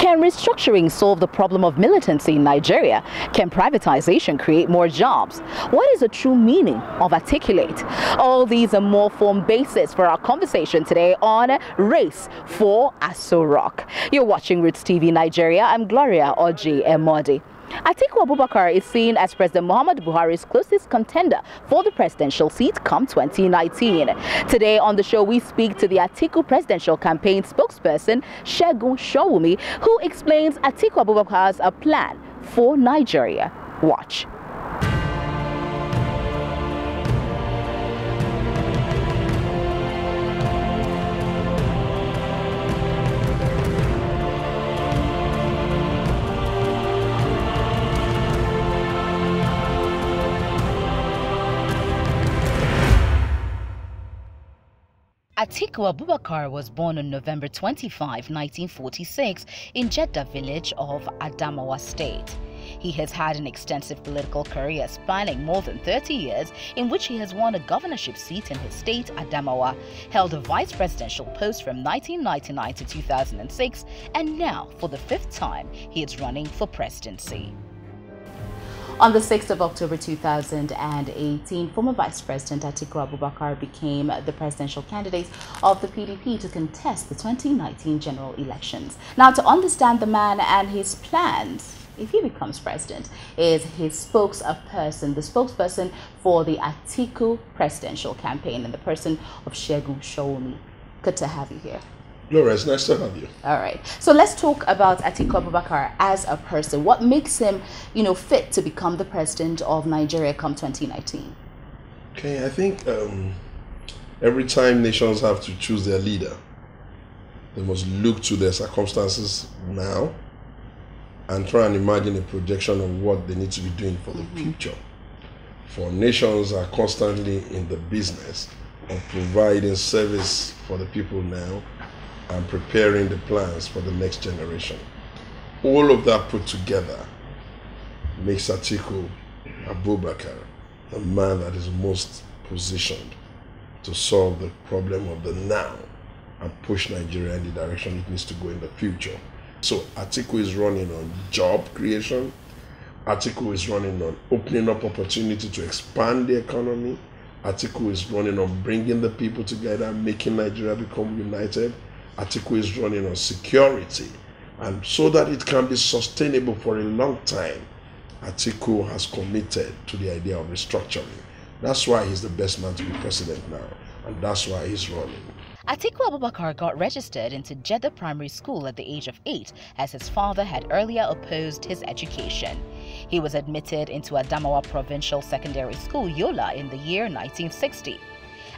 Can restructuring solve the problem of militancy in Nigeria? Can privatization create more jobs? What is the true meaning of articulate? All these and more form basis for our conversation today on Race for Aso Rock. You're watching Roots TV Nigeria. I'm Gloria Oji Emodi. Atiku Abubakar is seen as President Muhammadu Buhari's closest contender for the presidential seat come 2019. Today on the show, we speak to the Atiku presidential campaign spokesperson, Segun Sowunmi, who explains Atiku Abubakar's plan for Nigeria. Watch. Atiku Abubakar was born on November 25, 1946 in Jeddah village of Adamawa State. He has had an extensive political career spanning more than 30 years, in which he has won a governorship seat in his state, Adamawa, held a vice presidential post from 1999 to 2006, and now, for the 5th time, he is running for presidency. On the 6th of October 2018, former Vice President Atiku Abubakar became the presidential candidate of the PDP to contest the 2019 general elections. Now, to understand the man and his plans, if he becomes president, is his spokesperson, the spokesperson for the Atiku presidential campaign, in the person of Segun Sowunmi. Good to have you here. Gloria, it's nice to have you. All right. So let's talk about Atiku Abubakar as a person. What makes him, fit to become the president of Nigeria come 2019? Okay, I think every time nations have to choose their leader, they must look to their circumstances now and try and imagine a projection of what they need to be doing for the future. For nations are constantly in the business of providing service for the people now and preparing the plans for the next generation. All of that put together makes Atiku Abubakar the man that is most positioned to solve the problem of the now and push Nigeria in the direction it needs to go in the future. So Atiku is running on job creation. Atiku is running on opening up opportunity to expand the economy. Atiku is running on bringing the people together, making Nigeria become united. Atiku is running on security, and so that it can be sustainable for a long time, Atiku has committed to the idea of restructuring. That's why he's the best man to be president now, and that's why he's running. Atiku Abubakar got registered into Jeddah Primary School at the age of 8, as his father had earlier opposed his education. He was admitted into Adamawa Provincial Secondary School, Yola, in the year 1960.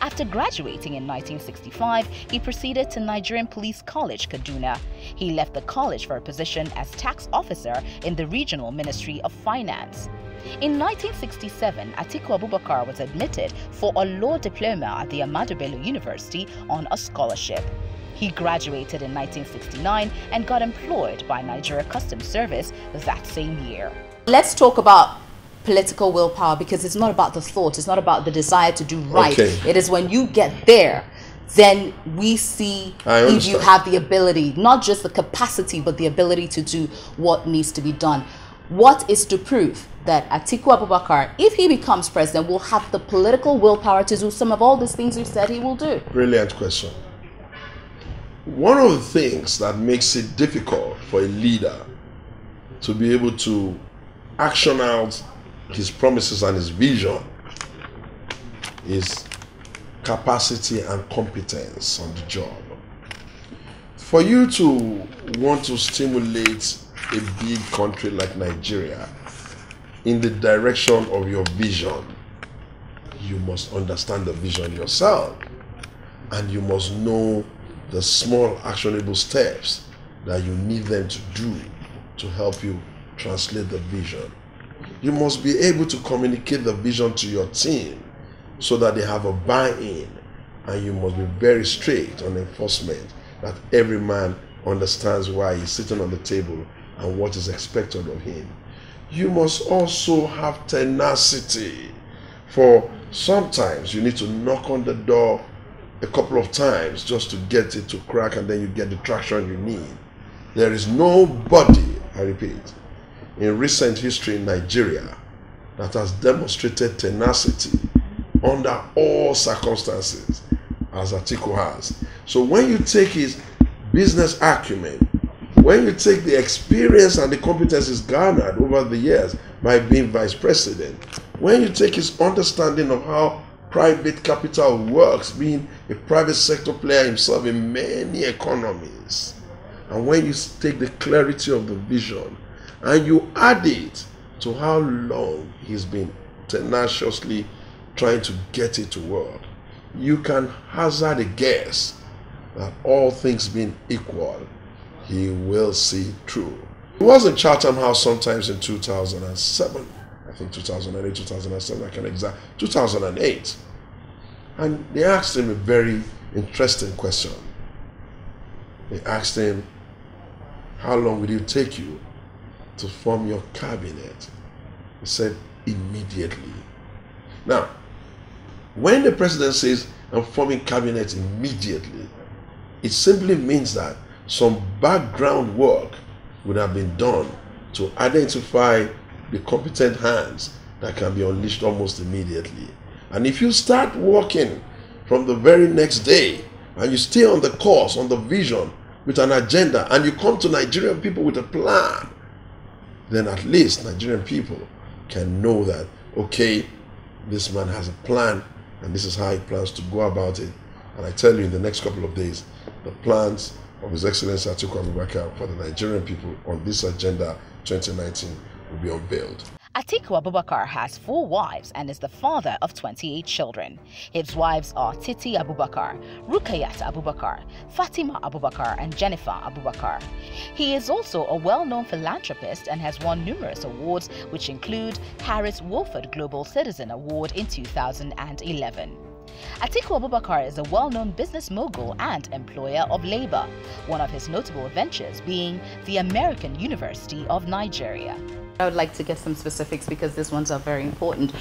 After graduating in 1965, he proceeded to Nigerian Police College, Kaduna. He left the college for a position as tax officer in the Regional Ministry of Finance. In 1967, Atiku Abubakar was admitted for a law diploma at the Ahmadu Bello University on a scholarship. He graduated in 1969 and got employed by Nigeria Customs Service that same year. Let's talk about political willpower, because it's not about the thought, it's not about the desire to do right. Okay. It is when you get there, then we see if you have the ability, not just the capacity, but the ability to do what needs to be done. What is to prove that Atiku Abubakar, if he becomes president, will have the political willpower to do some of all these things you said he will do? Brilliant question. One of the things that makes it difficult for a leader to be able to action out his promises and his vision is capacity and competence on the job. For you to want to stimulate a big country like Nigeria in the direction of your vision, you must understand the vision yourself, and you must know the small actionable steps that you need them to do to help you translate the vision. You must be able to communicate the vision to your team so that they have a buy-in, and you must be very straight on enforcement, that every man understands why he's sitting on the table and what is expected of him. You must also have tenacity, for sometimes you need to knock on the door a couple of times just to get it to crack, and then you get the traction you need. There is nobody, I repeat, in recent history in Nigeria that has demonstrated tenacity under all circumstances as Atiku has. So when you take his business acumen, when you take the experience and the competencies garnered over the years by being vice president, when you take his understanding of how private capital works, being a private sector player himself in many economies, and when you take the clarity of the vision and you add it to how long he's been tenaciously trying to get it to work, you can hazard a guess that all things being equal, he will see through. He was in Chatham House sometimes in 2007, I think 2008, 2007, I can exact 2008. And they asked him a very interesting question. They asked him, how long will it take you to form your cabinet? He said, immediately. Now, when the president says, I'm forming cabinet immediately, it simply means that some background work would have been done to identify the competent hands that can be unleashed almost immediately. And if you start working from the very next day and you stay on the course, on the vision, with an agenda, and you come to Nigerian people with a plan, then at least Nigerian people can know that, okay, this man has a plan and this is how he plans to go about it. And I tell you, in the next couple of days, the plans of His Excellency Atiku Abubakar for the Nigerian people on this agenda 2019 will be unveiled. Atiku Abubakar has 4 wives and is the father of 28 children. His wives are Titi Abubakar, Rukayat Abubakar, Fatima Abubakar, and Jennifer Abubakar. He is also a well-known philanthropist and has won numerous awards, which include Harris Wilford Global Citizen Award in 2011. Atiku Abubakar is a well-known business mogul and employer of labor, one of his notable ventures being the American University of Nigeria. I would like to get some specifics because these ones are very important.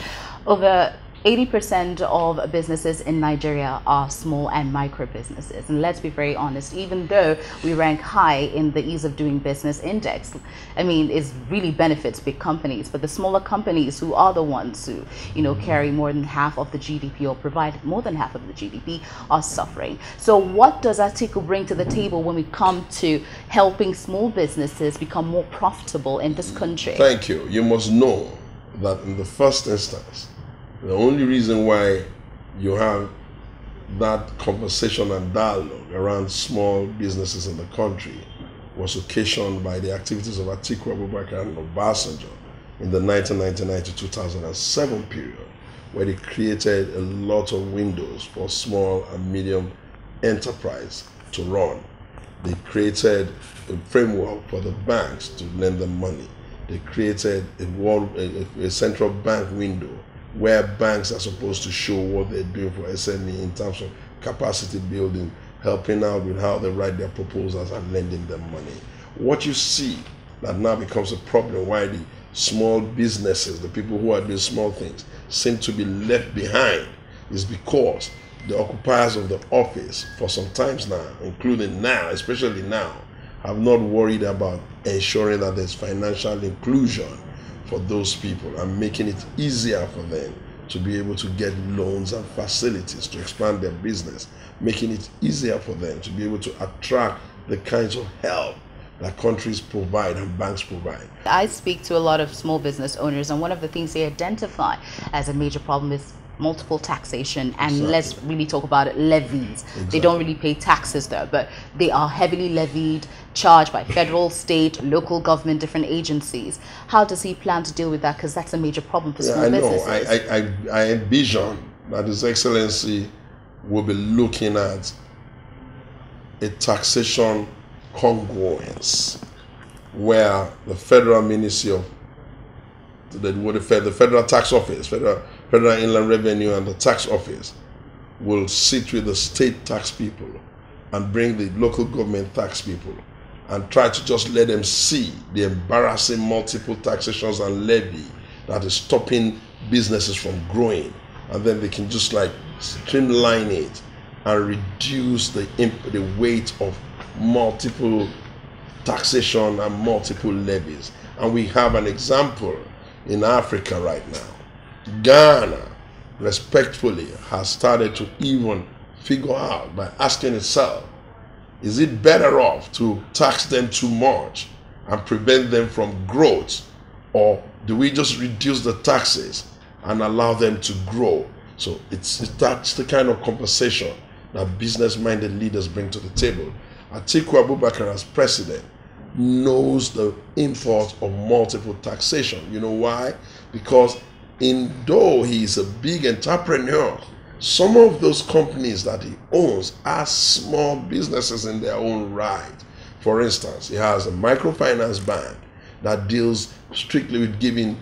Over 80% of businesses in Nigeria are small and micro businesses. And let's be very honest, even though we rank high in the ease of doing business index, I mean, it really benefits big companies, but the smaller companies who are the ones who, carry more than half of the GDP or provide more than half of the GDP are suffering. So what does Atiku bring to the table when we come to helping small businesses become more profitable in this country? Thank you. You must know that in the first instance, the only reason why you have that conversation and dialogue around small businesses in the country was occasioned by the activities of Atiku Abubakar and Obasanjo in the 1999 to 2007 period, where they created a lot of windows for small and medium enterprise to run. They created a framework for the banks to lend them money. They created a central bank window where banks are supposed to show what they're doing for SME in terms of capacity building, helping out with how they write their proposals and lending them money. What you see that now becomes a problem, why the small businesses, the people who are doing small things, seem to be left behind, is because the occupiers of the office for some times now, including now, especially now, have not worried about ensuring that there's financial inclusion for those people and making it easier for them to be able to get loans and facilities to expand their business, making it easier for them to be able to attract the kinds of help that countries provide and banks provide. I speak to a lot of small business owners, and one of the things they identify as a major problem is multiple taxation, and Exactly. Let's really talk about it, levies. Exactly. They don't really pay taxes there, but they are heavily levied, charged by federal, state, local government, different agencies. How does he plan to deal with that? Because that's a major problem for small businesses. I envision that His Excellency will be looking at a taxation congruence where the Federal Ministry of the Federal Tax Office, Federal Inland Revenue and the Tax Office will sit with the state tax people and bring the local government tax people and try to just let them see the embarrassing multiple taxations and levy that is stopping businesses from growing, and then they can just like streamline it and reduce the weight of multiple taxation and multiple levies. And we have an example in Africa right now. Ghana, respectfully, has started to even figure out by asking itself, is it better off to tax them too much and prevent them from growth, or do we just reduce the taxes and allow them to grow? So that's the kind of conversation that business-minded leaders bring to the table. Atiku Abubakar, as president, knows the import of multiple taxation. You know why? Because though he is a big entrepreneur, some of those companies that he owns are small businesses in their own right. For instance, he has a microfinance bank that deals strictly with giving,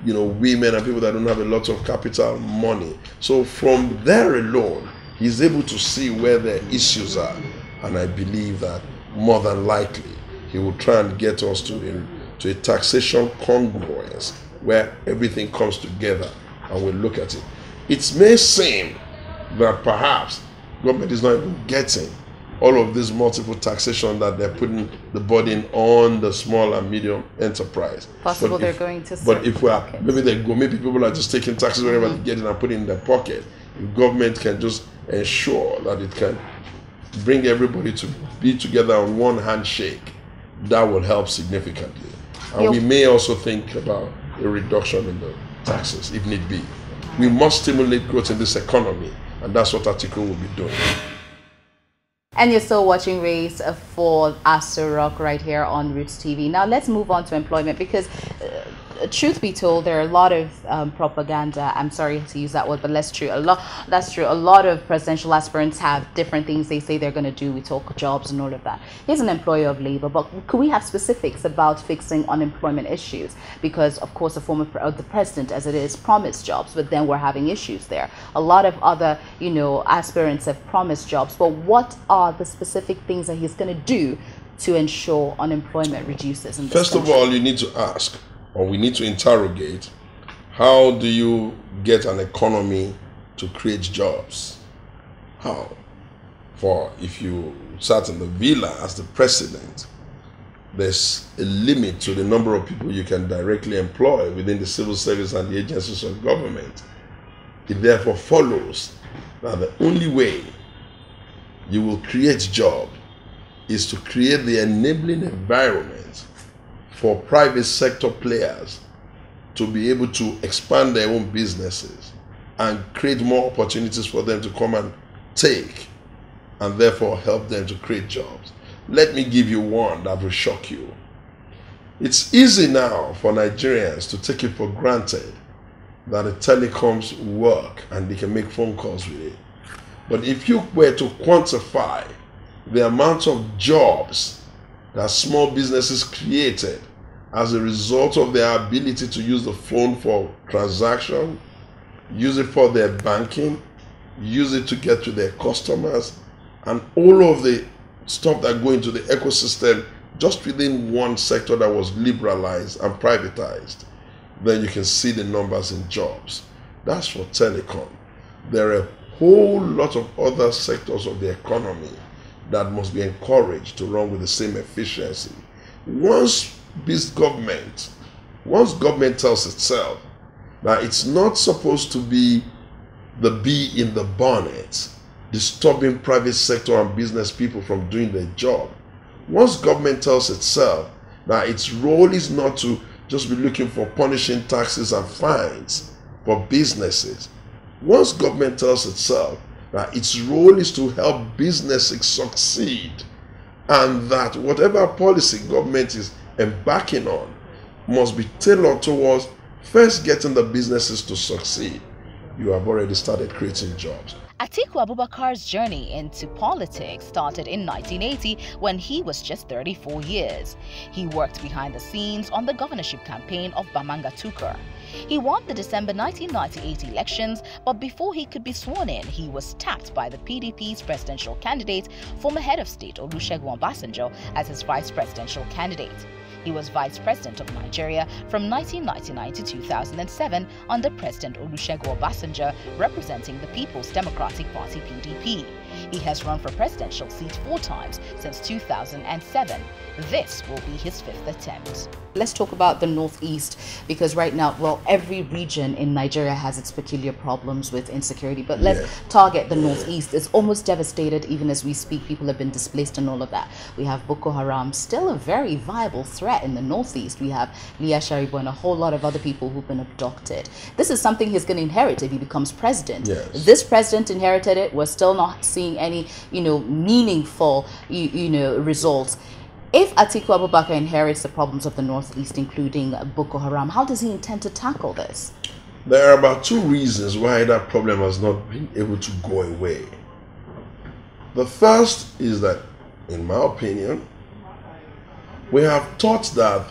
women and people that don't have a lot of capital money. So from there alone, he's able to see where the issues are. And I believe that more than likely, he will try and get us to a taxation congruence where everything comes together and we look at it. It may seem that perhaps government is not even getting all of this multiple taxation that they're putting the burden on the small and medium enterprise. Possible they're going to. But if we are, maybe people are just taking taxes wherever they get it and putting it in their pocket. If government can just ensure that it can bring everybody to be together on one handshake, that will help significantly. And we may also think about a reduction in the taxes if need be. We must stimulate growth in this economy, and that's what Atiku will be doing. And you're still watching Race for Aso Rock right here on Roots TV. Now let's move on to employment, because truth be told, there are a lot of propaganda. I'm sorry to use that word, but that's true. That's true. A lot of presidential aspirants have different things they say they're going to do. We talk jobs and all of that. He's an employer of labor, but could we have specifics about fixing unemployment issues? Because of course, the president, as it is, promised jobs, but then we're having issues there. A lot of other, aspirants have promised jobs, but what are the specific things that he's going to do to ensure unemployment reduces in this First country? of all, you need to ask, or we need to interrogate, how do you get an economy to create jobs? How? For if you sat in the villa as the president, there's a limit to the number of people you can directly employ within the civil service and the agencies of government. It therefore follows that the only way you will create jobs is to create the enabling environment for private sector players to be able to expand their own businesses and create more opportunities for them to come and take, and therefore help them to create jobs. Let me give you one that will shock you. It's easy now for Nigerians to take it for granted that the telecoms work and they can make phone calls with it. But if you were to quantify the amount of jobs that small businesses created as a result of their ability to use the phone for transaction, use it for their banking, use it to get to their customers, and all of the stuff that go into the ecosystem just within one sector that was liberalized and privatized, then you can see the numbers in jobs. That's for telecom. There are a whole lot of other sectors of the economy that must be encouraged to run with the same efficiency. Once government tells itself that it's not supposed to be the bee in the bonnet, disturbing private sector and business people from doing their job. Once government tells itself that its role is not to just be looking for punishing taxes and fines for businesses. Once government tells itself that its role is to help businesses succeed, and that whatever policy government is embarking on must be tailored towards first getting the businesses to succeed, you have already started creating jobs. Atiku Abubakar's journey into politics started in 1980 when he was just 34 years. He worked behind the scenes on the governorship campaign of Bamanga Tukur. He won the December 1998 elections, but before he could be sworn in, he was tapped by the PDP's presidential candidate, former head of state Olusegun Obasanjo, as his vice presidential candidate. He was vice president of Nigeria from 1999 to 2007 under President Olusegun Obasanjo, representing the People's Democratic Party (PDP). He has run for presidential seat 4 times since 2007. This will be his 5th attempt. Let's talk about the Northeast, because right now, well, every region in Nigeria has its peculiar problems with insecurity, but let's target the Northeast. It's almost devastated even as we speak. People have been displaced and all of that. We have Boko Haram, still a very viable threat in the Northeast. We have Leah Sharibu and a whole lot of other people who've been abducted. This is something he's going to inherit if he becomes president. Yes. This president inherited it. We're still not seeing any, meaningful, results. If Atiku Abubakar inherits the problems of the Northeast, including Boko Haram, how does he intend to tackle this? There are about 2 reasons why that problem has not been able to go away. The first is that, in my opinion, we have taught that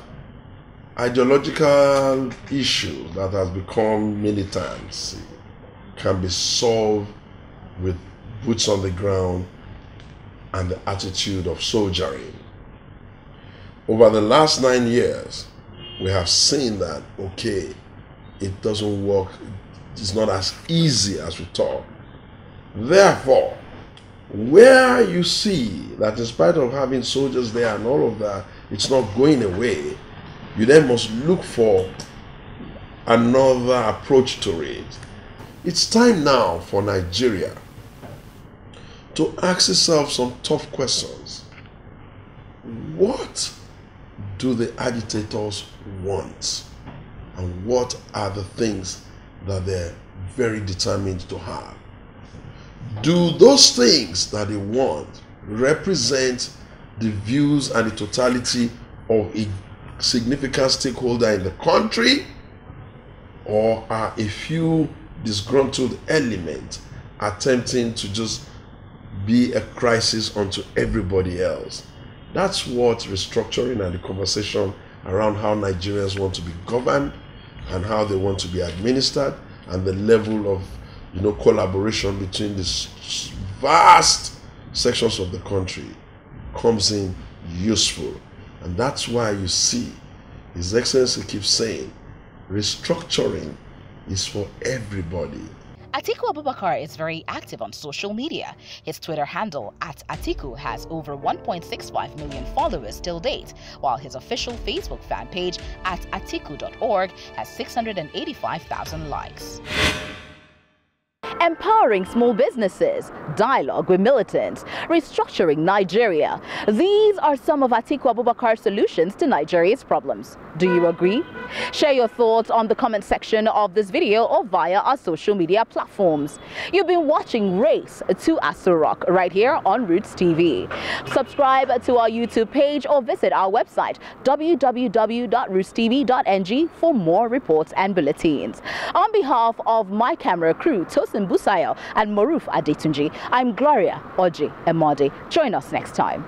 ideological issue that has become militancy can be solved with boots on the ground and the attitude of soldiering. Over the last 9 years, we have seen that, okay, it doesn't work. It's not as easy as we thought. Therefore, where you see that in spite of having soldiers there and all of that, it's not going away, you then must look for another approach to it. It's time now for Nigeria to ask itself some tough questions. What do the agitators want? And what are the things that they're very determined to have? Do those things that they want represent the views and the totality of a significant stakeholder in the country? Or are a few disgruntled elements attempting to just be a crisis unto everybody else? That's what restructuring and the conversation around how Nigerians want to be governed and how they want to be administered and the level of collaboration between these vast sections of the country comes in useful. And that's why you see His Excellency keeps saying restructuring is for everybody. Atiku Abubakar is very active on social media. His Twitter handle @Atiku has over 1.65 million followers till date, while his official Facebook fan page @atiku.org has 685,000 likes. Empowering small businesses, dialogue with militants, restructuring Nigeria. These are some of Atiku Abubakar's solutions to Nigeria's problems. Do you agree? Share your thoughts on the comment section of this video or via our social media platforms. You've been watching Race to Aso Rock right here on Roots TV. Subscribe to our YouTube page or visit our website www.rootstv.ng for more reports and bulletins. On behalf of my camera crew, Tosin Busayo and Maruf Adetunji, I'm Gloria Oji Emodi. Join us next time.